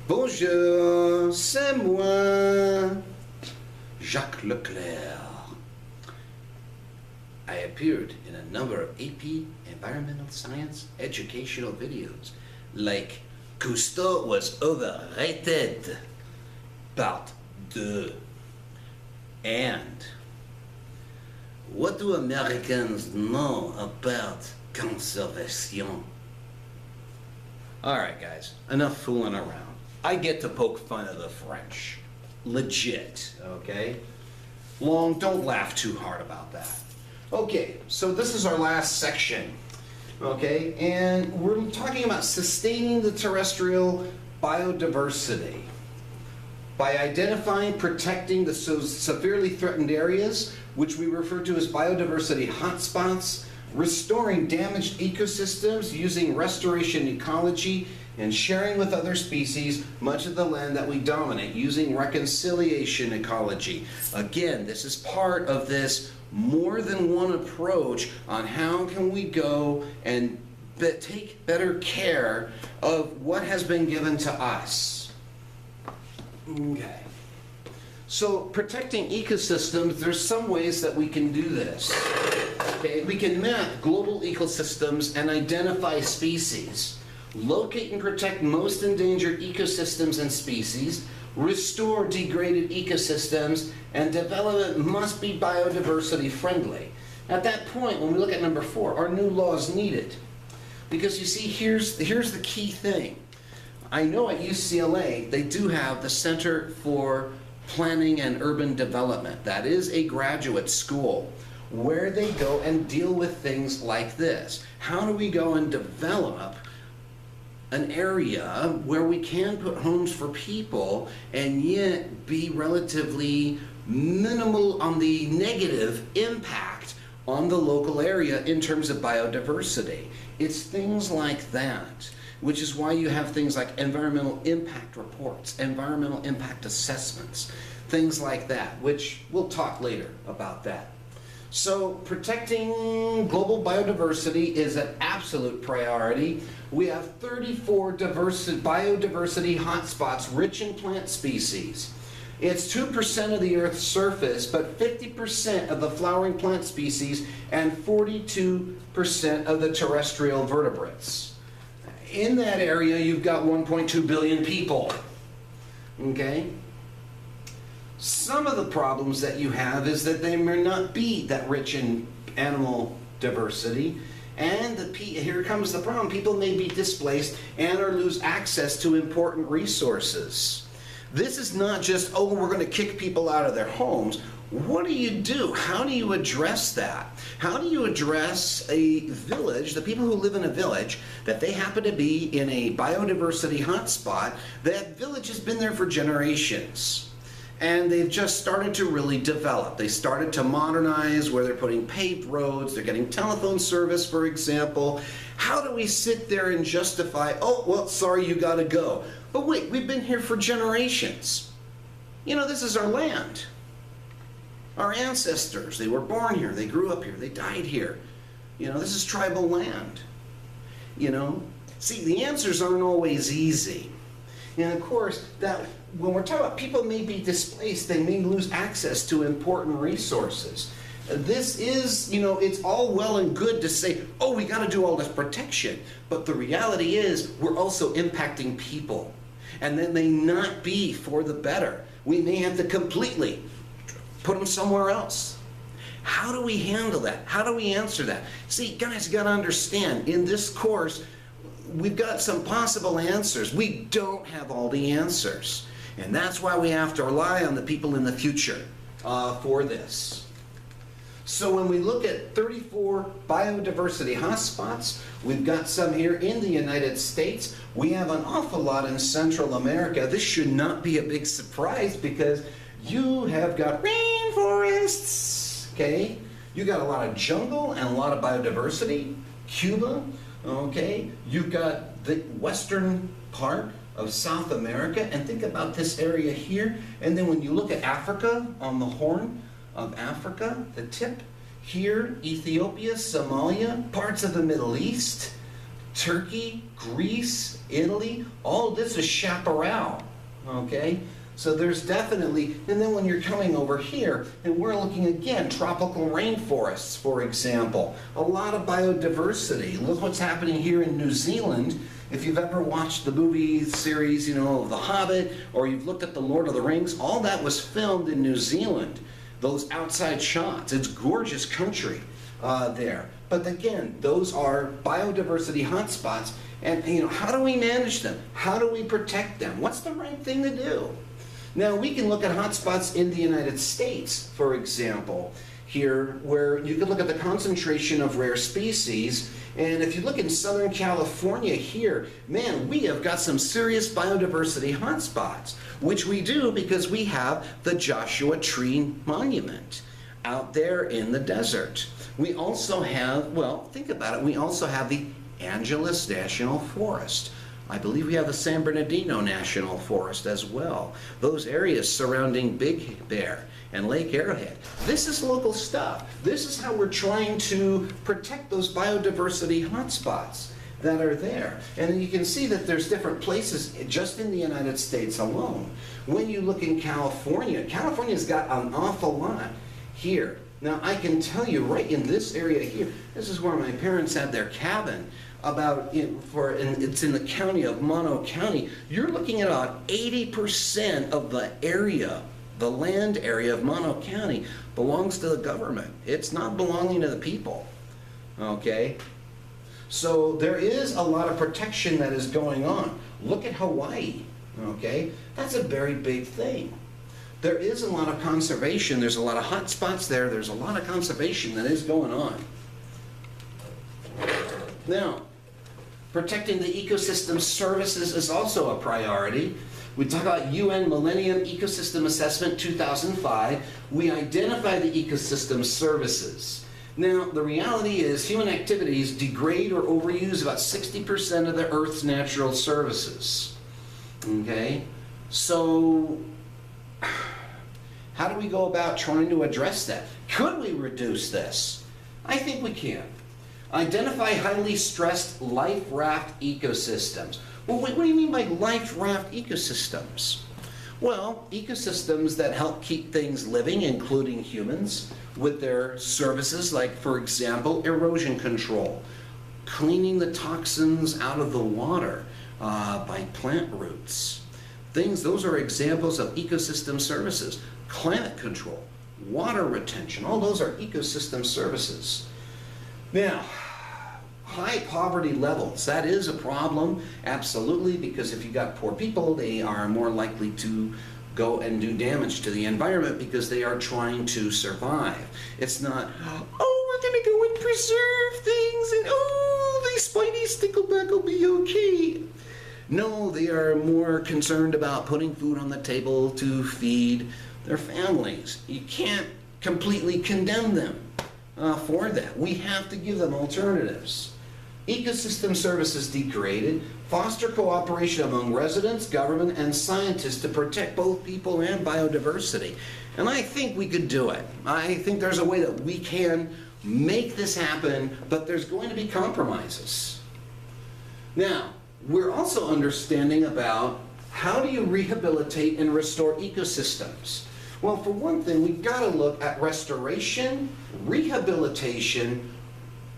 Bonjour, c'est moi, Jacques Leclerc. I appeared in a number of AP environmental science educational videos, like Cousteau was overrated, part 2, and what do Americans know about conservation? Alright guys, enough fooling around. I get to poke fun of the French. Legit, okay? Don't laugh too hard about that. Okay, so this is our last section, okay? And we're talking about sustaining the terrestrial biodiversity by identifying, protecting the severely threatened areas, which we refer to as biodiversity hotspots, restoring damaged ecosystems using restoration ecology, and sharing with other species much of the land that we dominate using reconciliation ecology. Again, this is part of this more than one approach on how can we go and take better care of what has been given to us. Okay. So protecting ecosystems, there's some ways that we can do this. Okay, we can map global ecosystems and identify species, locate and protect most endangered ecosystems and species, restore degraded ecosystems, and development must be biodiversity friendly. At that point, when we look at number 4, are new laws needed? Because you see, here's the key thing. I know at UCLA, they do have the Center for Planning and Urban Development. That is a graduate school where they go and deal with things like this. How do we go and develop an area where we can put homes for people and yet be relatively minimal on the negative impact on the local area in terms of biodiversity? It's things like that, which is why you have things like environmental impact reports, environmental impact assessments, things like that, which we'll talk later about that. So protecting global biodiversity is an absolute priority. We have 34 biodiversity hotspots rich in plant species. It's 2% of the Earth's surface, but 50% of the flowering plant species and 42% of the terrestrial vertebrates. In that area, you've got 1.2 billion people. Okay? Some of the problems that you have is that they may not be that rich in animal diversity, and here comes the problem. People may be displaced and or lose access to important resources. This is not just, oh, we're going to kick people out of their homes. What do you do? How do you address that? How do you address a village, the people who live in a village, that they happen to be in a biodiversity hotspot? That village has been there for generations, and they've just started to really develop. They started to modernize where they're putting paved roads, they're getting telephone service, for example. How do we sit there and justify, oh, well, sorry, you gotta go. But wait, we've been here for generations. You know, this is our land. Our ancestors, they were born here, they grew up here, they died here. You know, this is tribal land. You know, see, the answers aren't always easy. And of course, that when we're talking about people may be displaced, they may lose access to important resources. This is, you know, it's all well and good to say, oh, we got to do all this protection. But the reality is we're also impacting people. And they may not be for the better. We may have to completely put them somewhere else. How do we handle that? How do we answer that? See, guys, you got to understand, in this course, we've got some possible answers. We don't have all the answers. And that's why we have to rely on the people in the future for this. So when we look at 34 biodiversity hotspots, we've got some here in the United States. We have an awful lot in Central America. This should not be a big surprise because you have got rainforests, okay? You got a lot of jungle and a lot of biodiversity. Cuba, okay? You've got the western part of South America, and think about this area here. And then when you look at Africa, on the Horn of Africa, the tip here, Ethiopia, Somalia, parts of the Middle East, Turkey, Greece, Italy, all this is chaparral, okay? So there's definitely, and then when you're coming over here, and we're looking again, tropical rainforests, for example, a lot of biodiversity. Look what's happening here in New Zealand. If you've ever watched the movie series, you know, of The Hobbit, or you've looked at The Lord of the Rings, all that was filmed in New Zealand. Those outside shots, it's gorgeous country there. But again, those are biodiversity hotspots, and you know, how do we manage them? How do we protect them? What's the right thing to do? Now, we can look at hotspots in the United States, for example, here, where you can look at the concentration of rare species, and if you look in Southern California here, man, we have got some serious biodiversity hotspots, which we do because we have the Joshua Tree Monument out there in the desert. We also have, well, think about it, we also have the Angeles National Forest. I believe we have the San Bernardino National Forest as well. Those areas surrounding Big Bear and Lake Arrowhead. This is local stuff. This is how we're trying to protect those biodiversity hotspots that are there. And you can see that there's different places just in the United States alone. When you look in California, California's got an awful lot here. Now, I can tell you right in this area here, this is where my parents had their cabin. And it's in the county of Mono County. You're looking at about 80% of the area, the land area of Mono County belongs to the government. It's not belonging to the people, okay? So there is a lot of protection that is going on. Look at Hawaii, okay? That's a very big thing. There is a lot of conservation. There's a lot of hot spots there. There's a lot of conservation that is going on. Now, protecting the ecosystem services is also a priority. We talk about UN Millennium Ecosystem Assessment 2005. We identify the ecosystem services. Now, the reality is human activities degrade or overuse about 60% of the Earth's natural services. Okay? So, how do we go about trying to address that? Could we reduce this? I think we can. Identify highly stressed life raft ecosystems. Well, what do you mean by life raft ecosystems? Well, ecosystems that help keep things living, including humans, with their services like, for example, erosion control, cleaning the toxins out of the water by plant roots. Those are examples of ecosystem services. Climate control, water retention, all those are ecosystem services. Now, high poverty levels, that is a problem, absolutely, because if you've got poor people, they are more likely to go and do damage to the environment because they are trying to survive. It's not, oh, we're going to go and preserve things, and oh, these spiny stickleback will be okay. No, they are more concerned about putting food on the table to feed their families. You can't completely condemn them for that. We have to give them alternatives. Ecosystem services degraded. Foster cooperation among residents, government, and scientists to protect both people and biodiversity. And I think we could do it. I think there's a way that we can make this happen, but there's going to be compromises. Now, we're also understanding about how do you rehabilitate and restore ecosystems. Well, for one thing, we've got to look at restoration, rehabilitation,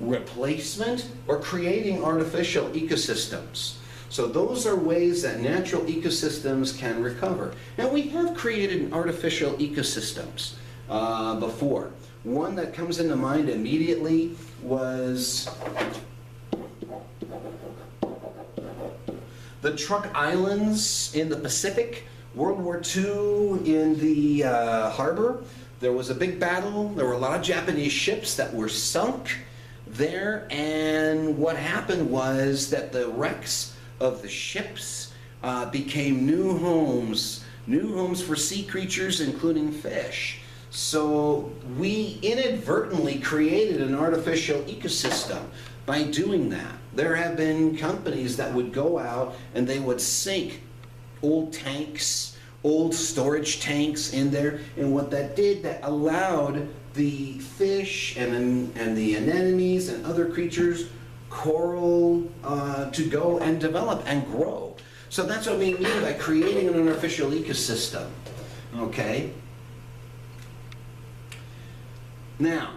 replacement, or creating artificial ecosystems. So those are ways that natural ecosystems can recover. Now, we have created artificial ecosystems before. One that comes into mind immediately was the Truk Islands in the Pacific. World War II in the harbor. There was a big battle. There were a lot of Japanese ships that were sunk there, and what happened was that the wrecks of the ships became new homes for sea creatures, including fish. So we inadvertently created an artificial ecosystem by doing that. There have been companies that would go out and they would sink old tanks, old storage tanks in there, and what that did, that allowed the fish and the anemones and other creatures coral to go and develop and grow. So that's what we mean by creating an artificial ecosystem, okay? Now,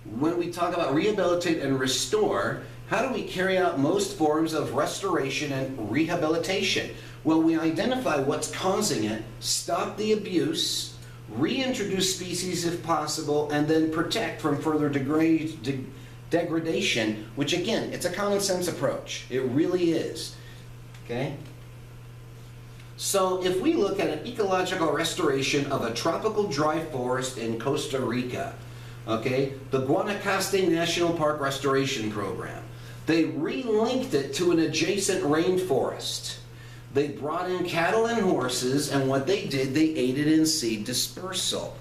when we talk about rehabilitate and restore, how do we carry out most forms of restoration and rehabilitation? Well, we identify what's causing it, stop the abuse, reintroduce species if possible, and then protect from further degradation, which again, it's a common sense approach. It really is. Okay? So if we look at an ecological restoration of a tropical dry forest in Costa Rica, okay, the Guanacaste National Park Restoration Program, they relinked it to an adjacent rainforest. They brought in cattle and horses, and what they did, they aided in seed dispersal.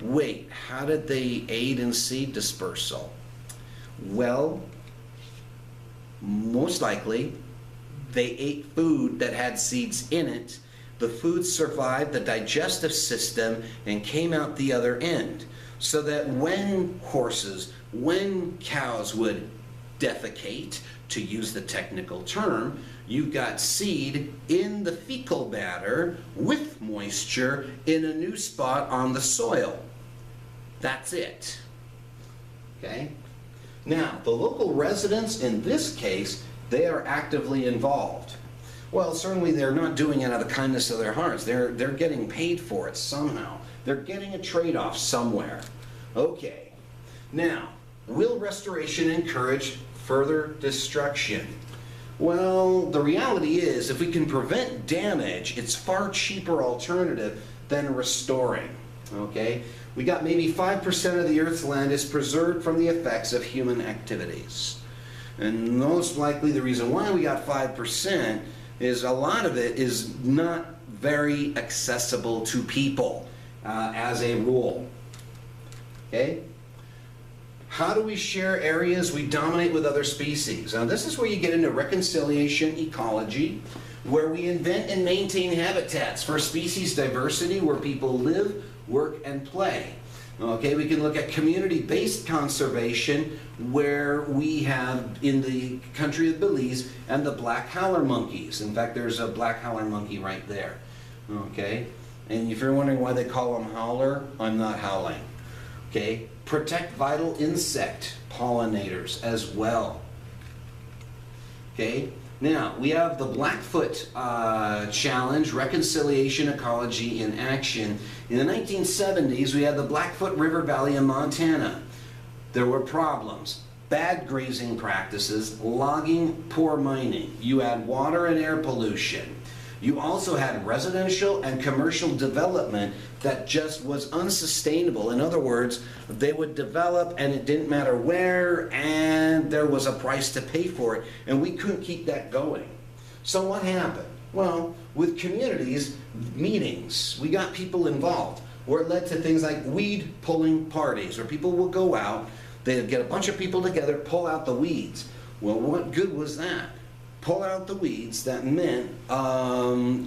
Wait, how did they aid in seed dispersal? Well, most likely, they ate food that had seeds in it. The food survived the digestive system and came out the other end. So that when horses, when cows would defecate, to use the technical term, you've got seed in the fecal matter with moisture in a new spot on the soil. That's it. Okay? Now, the local residents, in this case, they are actively involved. Well, certainly they're not doing it out of the kindness of their hearts. They're getting paid for it somehow. They're getting a trade-off somewhere. Okay. Now, will restoration encourage further destruction? Well, the reality is, if we can prevent damage, it's far cheaper alternative than restoring. Okay? We got maybe 5% of the Earth's land is preserved from the effects of human activities. And most likely the reason why we got 5% is a lot of it is not very accessible to people as a rule. Okay? How do we share areas we dominate with other species? Now this is where you get into reconciliation ecology, where we invent and maintain habitats for species diversity where people live, work, and play. Okay, we can look at community-based conservation, where we have in the country of Belize and the black howler monkeys. In fact, there's a black howler monkey right there. Okay, and if you're wondering why they call them howler, I'm not howling. Okay, protect vital insect pollinators as well. Okay, now we have the Blackfoot Challenge, Reconciliation Ecology in Action. In the 1970s, we had the Blackfoot River Valley in Montana. There were problems. Bad grazing practices, logging, poor mining. You had water and air pollution. You also had residential and commercial development that just was unsustainable. In other words, they would develop and it didn't matter where, and there was a price to pay for it, and we couldn't keep that going. So what happened? Well, with communities, meetings, we got people involved, where it led to things like weed pulling parties, where people would go out, they'd get a bunch of people together, pull out the weeds. Well, what good was that? Pull out the weeds, that meant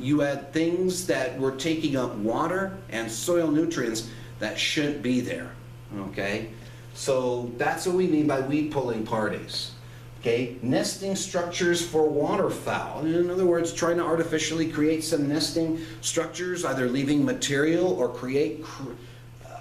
you had things that were taking up water and soil nutrients that shouldn't be there, okay? So that's what we mean by weed pulling parties, okay? Nesting structures for waterfowl. In other words, trying to artificially create some nesting structures, either leaving material or create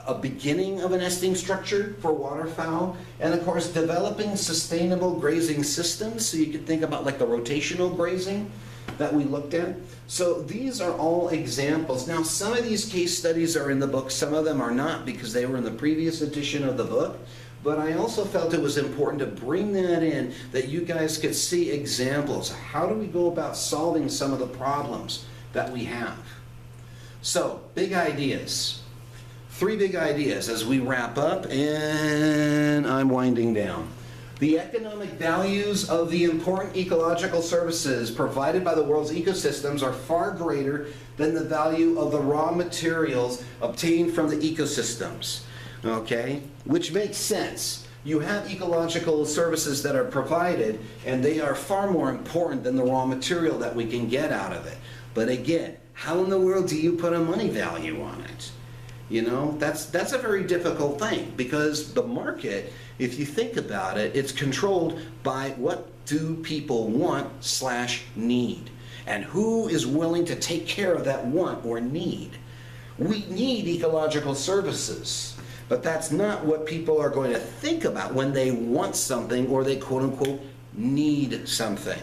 a beginning of a nesting structure for waterfowl, and of course developing sustainable grazing systems, so you could think about like the rotational grazing that we looked at. So these are all examples. Now some of these case studies are in the book, some of them are not because they were in the previous edition of the book, but I also felt it was important to bring that in, that you guys could see examples. How do we go about solving some of the problems that we have? So, big ideas. 3 big ideas as we wrap up, and I'm winding down. The economic values of the important ecological services provided by the world's ecosystems are far greater than the value of the raw materials obtained from the ecosystems. Okay? Which makes sense. You have ecological services that are provided, and they are far more important than the raw material that we can get out of it. But again, how in the world do you put a money value on it? You know, that's a very difficult thing, because the market if you think about it, it's controlled by what do people want/need, and who is willing to take care of that want or need. We need ecological services, but that's not what people are going to think about when they want something or they quote-unquote need something.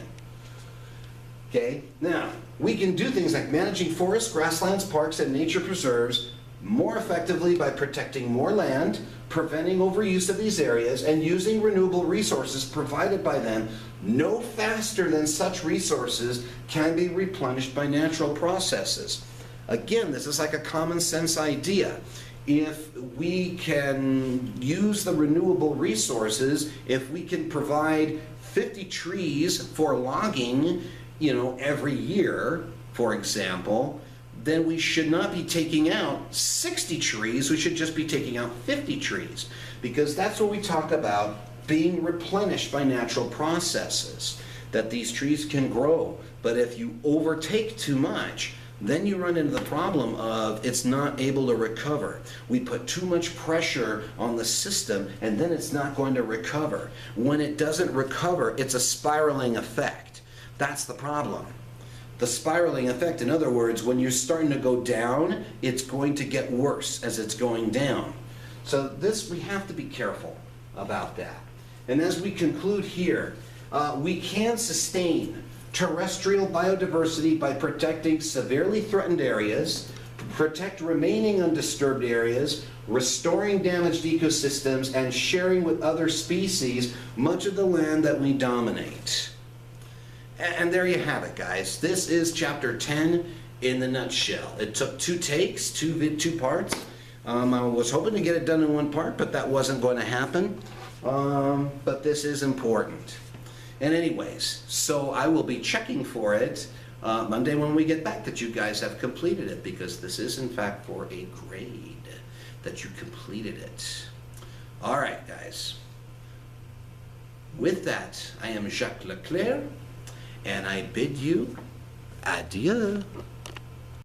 Okay, now, we can do things like managing forests, grasslands, parks, and nature preserves more effectively by protecting more land, preventing overuse of these areas, and using renewable resources provided by them no faster than such resources can be replenished by natural processes. Again, this is like a common sense idea. If we can use the renewable resources, if we can provide 50 trees for logging, every year, for example, then we should not be taking out 60 trees, we should just be taking out 50 trees. Because that's what we talk about being replenished by natural processes, that these trees can grow. But if you overtake too much, then you run into the problem of it's not able to recover. We put too much pressure on the system and then it's not going to recover. When it doesn't recover, it's a spiraling effect. That's the problem. The spiraling effect, in other words, when you're starting to go down, it's going to get worse as it's going down. So this, we have to be careful about that. And as we conclude here, we can sustain terrestrial biodiversity by protecting severely threatened areas, protect remaining undisturbed areas, restoring damaged ecosystems, and sharing with other species much of the land that we dominate. And there you have it, guys. This is chapter 10 in the nutshell. It took 2 takes, two parts. I was hoping to get it done in 1 part, but that wasn't going to happen. But this is important. And anyways, so I will be checking for it Monday when we get back that you guys have completed it, because this is in fact for a grade that you completed it. All right, guys. With that, I am Jacques Leclerc, and I bid you adieu.